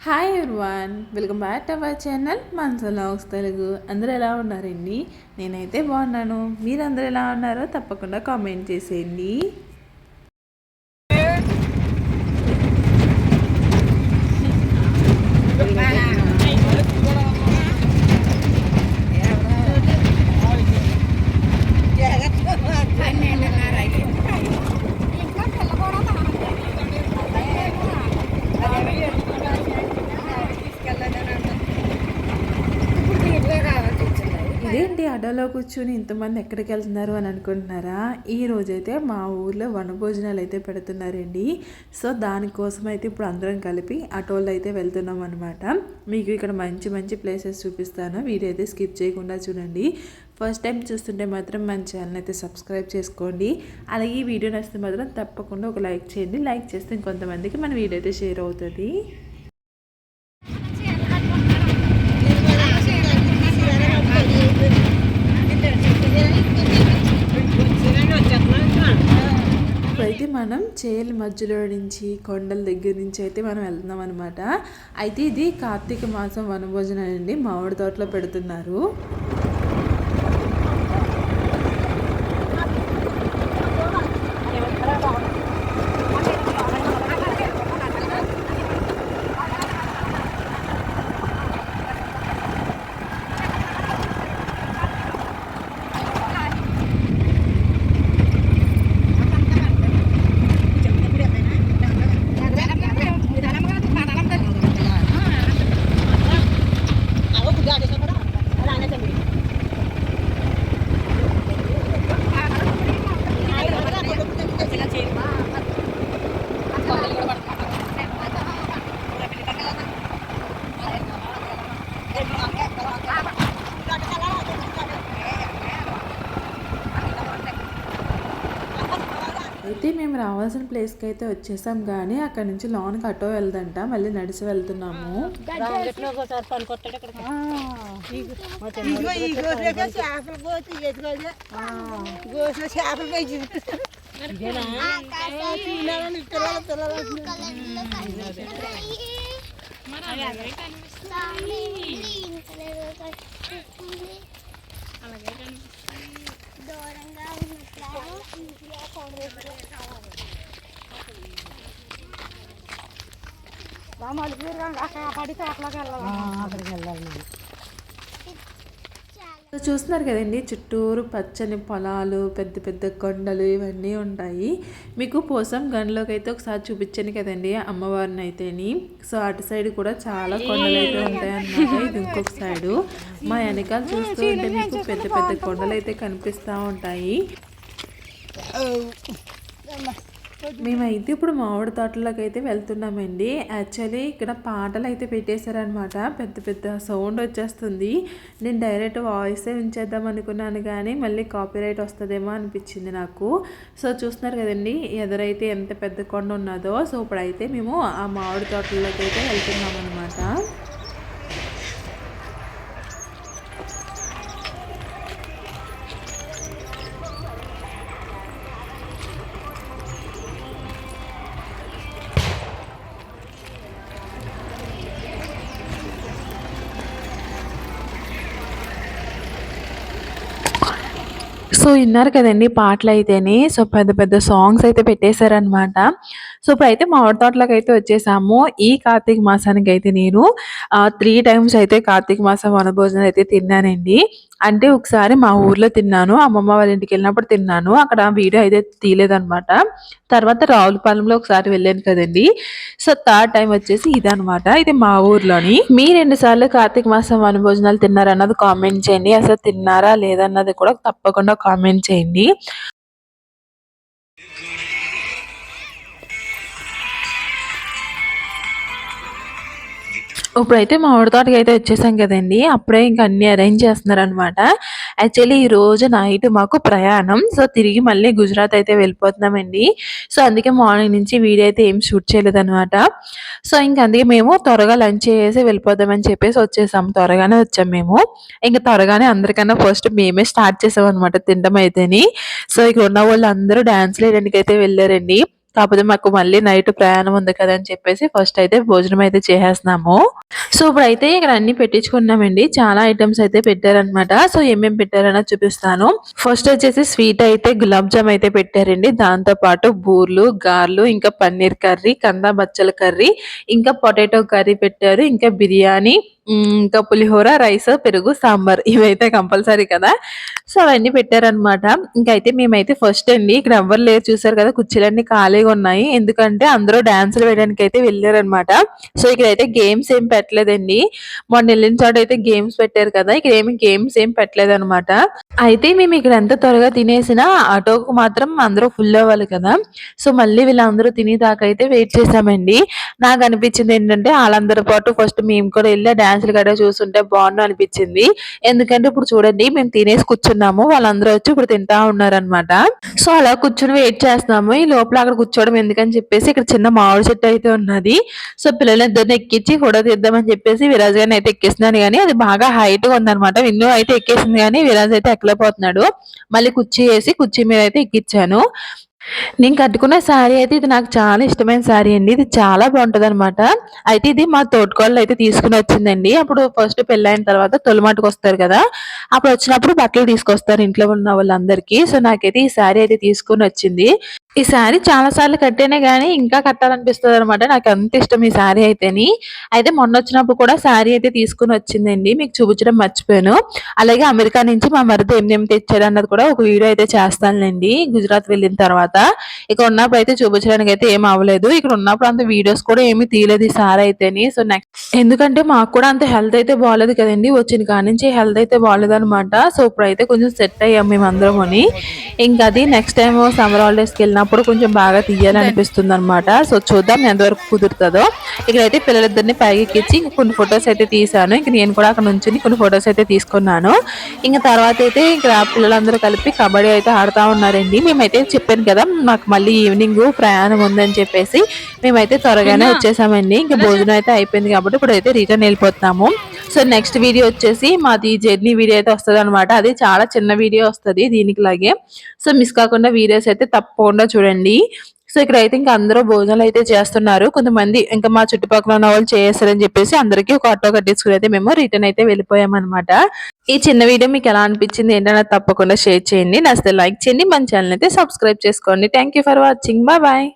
Hi everyone, welcome back to our channel మనసు logs Telugu. అందరూ ఎలా ఉన్నారండి? నేనైతే బాగున్నాను. మీరందరూ ఎలా ఉన్నారో తప్పకుండా కామెంట్ చేసేయండి. ఇదేంటి అడవిలో కూర్చుని ఇంతమంది ఎక్కడికి వెళ్తున్నారు అని అనుకుంటున్నారా? ఈ రోజైతే మా ఊర్లో వనభోజనాలు అయితే పెడుతున్నారండి. సో దానికోసం అయితే ఇప్పుడు అందరం కలిపి ఆటోలో అయితే వెళ్తున్నాం అనమాట. మీకు ఇక్కడ మంచి మంచి ప్లేసెస్ చూపిస్తాను. వీడియో అయితే స్కిప్ చేయకుండా చూడండి. ఫస్ట్ టైం చూస్తుంటే మాత్రం మన ఛానల్ అయితే సబ్స్క్రైబ్ చేసుకోండి. అలాగే ఈ వీడియో నచ్చితే మాత్రం తప్పకుండా ఒక లైక్ చేయండి. లైక్ చేస్తే ఇంకొంతమందికి మన వీడియో అయితే షేర్ అవుతుంది. అయితే మనం చేల మధ్యలో నుంచి కొండల దగ్గర నుంచి అయితే మనం వెళ్తున్నాం అనమాట. అయితే ఇది కార్తీక మాసం వనభోజనం అండి. మామిడి తోటలో పెడుతున్నారు. అయితే మేము రావాల్సిన ప్లేస్కి అయితే వచ్చేసాం, కానీ అక్కడ నుంచి లోన్కి ఆటో వెళ్దంట. మళ్ళీ నడిచి వెళ్తున్నాము. దూరంగా చూస్తున్నారు కదండి, చుట్టూరు పచ్చని పొలాలు, పెద్ద పెద్ద కొండలు ఇవన్నీ ఉంటాయి. మీకు పోసం గన్లోకి అయితే ఒకసారి చూపించాను కదండి అమ్మవారిని అయితేని. సో అటు సైడ్ కూడా చాలా కొండలు అయితే ఉంటాయి అన్నమాట. ఇది ఇంకొక సైడు. మా వెనకాల చూస్తూ ఉంటే మీకు పెద్ద పెద్ద కొండలు అయితే కనిపిస్తూ ఉంటాయి. మేమైతే ఇప్పుడు మామిడి తోటలోకి అయితే వెళ్తున్నామండి. యాక్చువల్లీ ఇక్కడ పాటలు అయితే పెట్టేశారనమాట. పెద్ద పెద్ద సౌండ్ వచ్చేస్తుంది. నేను డైరెక్ట్ వాయిసే ఉంచేద్దాం అనుకున్నాను, కానీ మళ్ళీ కాపీరైట్ వస్తుందేమో అనిపించింది నాకు. సో చూస్తున్నారు కదండి ఎదురైతే ఎంత పెద్ద కొండ ఉన్నదో. సో ఇప్పుడైతే మేము ఆ మామిడి తోటలోకి అయితే వెళ్తున్నాం అనమాట. సో విన్నారు కదండి పాటలు అయితేనే. సో పెద్ద పెద్ద సాంగ్స్ అయితే పెట్టేశారనమాట. సో ఇప్పుడైతే మామిడి తోటలోకి అయితే వచ్చేసాము. ఈ కార్తీక మాసానికి అయితే నేను 3 టైమ్స్ అయితే కార్తీక మాసం వనభోజనం అయితే తిన్నానండి. అంటే ఒకసారి మా ఊర్లో తిన్నాను, అమ్మమ్మ వాళ్ళ ఇంటికి వెళ్ళినప్పుడు తిన్నాను. అక్కడ వీడియో అయితే తీయలేదనమాట. తర్వాత రావులపాలెంలో ఒకసారి వెళ్ళాను కదండి. సో 3rd టైం వచ్చేసి ఇదనమాట. ఇది మా ఊర్లోని. మీరు 2 సార్లు కార్తీక మాసం వనభోజనాలు తిన్నారన్నది కామెంట్ చేయండి. అసలు తిన్నారా లేదన్నది కూడా తప్పకుండా కామెంట్ చేయండి. ఇప్పుడైతే మామిడి తోటకి అయితే వచ్చేసాం కదండి. అప్పుడే ఇంకా అన్ని అరేంజ్ చేస్తున్నారనమాట. యాక్చువల్లీ ఈరోజు నైట్ మాకు ప్రయాణం. సో తిరిగి మళ్ళీ గుజరాత్ అయితే వెళ్ళిపోతున్నామండి. సో అందుకే మార్నింగ్ నుంచి వీడియో అయితే ఏం షూట్ చేయలేదనమాట. సో ఇంక అందుకే మేము త్వరగా లంచ్ చేసి వెళ్ళిపోదామని చెప్పేసి వచ్చేసాం. త్వరగానే వచ్చాం మేము. ఇంకా త్వరగానే అందరికన్నా ఫస్ట్ మేమే స్టార్ట్ చేసాం అనమాట తినడం అయితేని. సో ఇక్కడ ఉన్న వాళ్ళు అందరూ డాన్స్ వేయడానికి అయితే వెళ్ళారండి. కాకపోతే మాకు మళ్ళీ నైట్ ప్రయాణం ఉంది కదా అని చెప్పేసి ఫస్ట్ అయితే భోజనం అయితే చేసేస్తున్నాము. సో ఇప్పుడైతే ఇక్కడ అన్ని పెట్టించుకున్నామండి. చాలా ఐటమ్స్ అయితే పెట్టారనమాట. సో ఏమేమి పెట్టారన్నది చూపిస్తాను. ఫస్ట్ వచ్చేసి స్వీట్ అయితే గులాబ్ జామ్ అయితే పెట్టారండి. దాంతో పాటు బూర్లు, గార్లు, ఇంకా పన్నీర్ కర్రీ, కందా బచ్చల కర్రీ, ఇంకా పొటాటో కర్రీ పెట్టారు. ఇంకా బిర్యానీ, ఇంకా పులిహోర, రైస్, పెరుగు, సాంబార్ ఇవైతే కంపల్సరీ కదా! సో అవన్నీ పెట్టారనమాట. ఇంకైతే మేమైతే ఫస్ట్ అండి ఇక్కడ ఎవ్వరు లేరు చూసారు కదా! కుర్చీలన్నీ ఖాళీగా ఉన్నాయి. ఎందుకంటే అందరూ డాన్సులు వేయడానికి అయితే వెళ్ళారనమాట. సో ఇక్కడైతే గేమ్స్ ఏం పెట్టలేదండి. మొన్న వెళ్ళిన చోట అయితే గేమ్స్ పెట్టారు కదా! ఇక్కడ ఏమి గేమ్స్ ఏం పెట్టలేదనమాట. అయితే మేము ఇక్కడ ఎంత త్వరగా తినేసినా ఆటోకు మాత్రం అందరూ ఫుల్ అవ్వాలి కదా! సో మళ్ళీ వీళ్ళందరూ తినేదాకా అయితే వెయిట్ చేసామండి. నాకు అనిపించింది ఏంటంటే వాళ్ళందరి పాటు ఫస్ట్ మేము కూడా వెళ్ళి డాన్సులు గట్రా చూస్తుంటే బాగుండు అనిపించింది. ఎందుకంటే ఇప్పుడు చూడండి మేము తినేసి కూర్చున్నాము. వాళ్ళందరూ వచ్చి ఇప్పుడు తింటా ఉన్నారనమాట. సో అలా కూర్చొని వెయిట్ చేస్తున్నాము. ఈ లోపల అక్కడ కూర్చోవడం ఎందుకని చెప్పేసి ఇక్కడ చిన్న మామిడి చెట్టు అయితే ఉన్నది. సో పిల్లలిద్దరిని ఎక్కించి ఫోటో తీద్దామని చెప్పేసి విరాజ్ గారిని అయితే ఎక్కిస్తున్నాను కానీ అది బాగా హైట్ గా ఉందనమాట. విన్ను అయితే ఎక్కేసింది కానీ విరాజ్ అయితే ఎక్కలేకపోతున్నాడు. మళ్ళీ కుర్చీ వేసి కుర్చీ మీద అయితే ఎక్కించాను. నేను కట్టుకున్న శారీ అయితే ఇది నాకు చాలా ఇష్టమైన శారీ అండి. ఇది చాలా బాగుంటదనమాట. అయితే ఇది మా తోటికోడలు అయితే తీసుకొని వచ్చిందండి. అప్పుడు ఫస్ట్ పెళ్ళైన తర్వాత తొలిమాటకు వస్తారు కదా! అప్పుడు వచ్చినప్పుడు బట్టలు తీసుకొస్తారు ఇంట్లో ఉన్న వాళ్ళందరికీ. సో నాకైతే ఈ శారీ అయితే తీసుకొని వచ్చింది. ఈ శారీ చాలా సార్లు కట్టానే గానీ ఇంకా కట్టాలనిపిస్తదనమాట. నాకు అంత ఇష్టం ఈ శారీ అయితేని. అయితే మొన్నొచ్చినప్పుడు కూడా శారీ అయితే తీసుకొని వచ్చిందండి. మీకు చూపించడం మర్చిపోయాను. అలాగే అమెరికా నుంచి మా మరిది ఏమేమి తెచ్చాడన్నది కూడా ఒక వీడియో అయితే చేస్తానులెండి గుజరాత్ వెళ్ళిన తర్వాత. ఇక్కడ ఉన్నప్పుడు అయితే చూపించడానికి అయితే ఏం అవ్వలేదు. ఇక్కడ ఉన్నప్పుడు అంత వీడియోస్ కూడా ఏమీ తీయలేదు ఈ సారి అయితేని. సో ఎందుకంటే మాకు కూడా అంత హెల్త్ అయితే బాలేదు కదండీ. వచ్చిన కాడి నుంచి హెల్త్ అయితే బాలేదనమాట. సో ఇప్పుడైతే కొంచెం సెట్ అయ్యాం మేమందరముని. ఇంకా అది నెక్స్ట్ టైమ్ సమ్మర్ హాలిడేస్‌కి వెళ్ళినప్పుడు కొంచెం బాగా తీయాలనిపిస్తుంది అనమాట. సో చూద్దాం ఎంతవరకు కుదురుతుందో. ఇక్కడైతే పిల్లలిద్దరిని పైకి ఎక్కించి కొన్ని ఫొటోస్ అయితే తీసాను. ఇంక నేను కూడా అక్కడ నుంచుని కొన్ని ఫొటోస్ అయితే తీసుకున్నాను. ఇంకా తర్వాత అయితే ఇక్కడ పిల్లలందరూ కలిపి కబడ్డీ అయితే ఆడుతా ఉన్నారండి. మేమైతే చెప్పాను కదా మాకు మళ్ళీ ఈవినింగ్ ప్రయాణం ఉందని చెప్పేసి మేమైతే త్వరగానే వచ్చేసామండి. ఇంకా భోజనం అయితే అయిపోయింది కాబట్టి ఇప్పుడైతే రిటర్న్ వెళ్ళిపోతున్నాము. సో నెక్స్ట్ వీడియో వచ్చేసి మాది జర్నీ వీడియో అయితే వస్తుంది అనమాట. అది చాలా చిన్న వీడియో వస్తుంది దీనికి లాగే. సో మిస్ కాకుండా వీడియోస్ అయితే తప్పకుండా చూడండి. సో ఇక్కడైతే ఇంకా అందరూ భోజనాలు అయితే చేస్తున్నారు. కొంతమంది ఇంకా మా చుట్టుపక్కల ఉన్న వాళ్ళు చేస్తారని చెప్పేసి అందరికీ ఒక ఆటో కట్టించుకుని అయితే మేము రిటర్న్ అయితే వెళ్ళిపోయామన్నమాట. ఈ చిన్న వీడియో మీకు ఎలా అనిపించింది ఏంటన్నా తప్పకుండా షేర్ చేయండి. నచ్చితే లైక్ చేయండి. మన ఛానల్ అయితే సబ్స్క్రైబ్ చేసుకోండి. Thank for watching. బాయ్.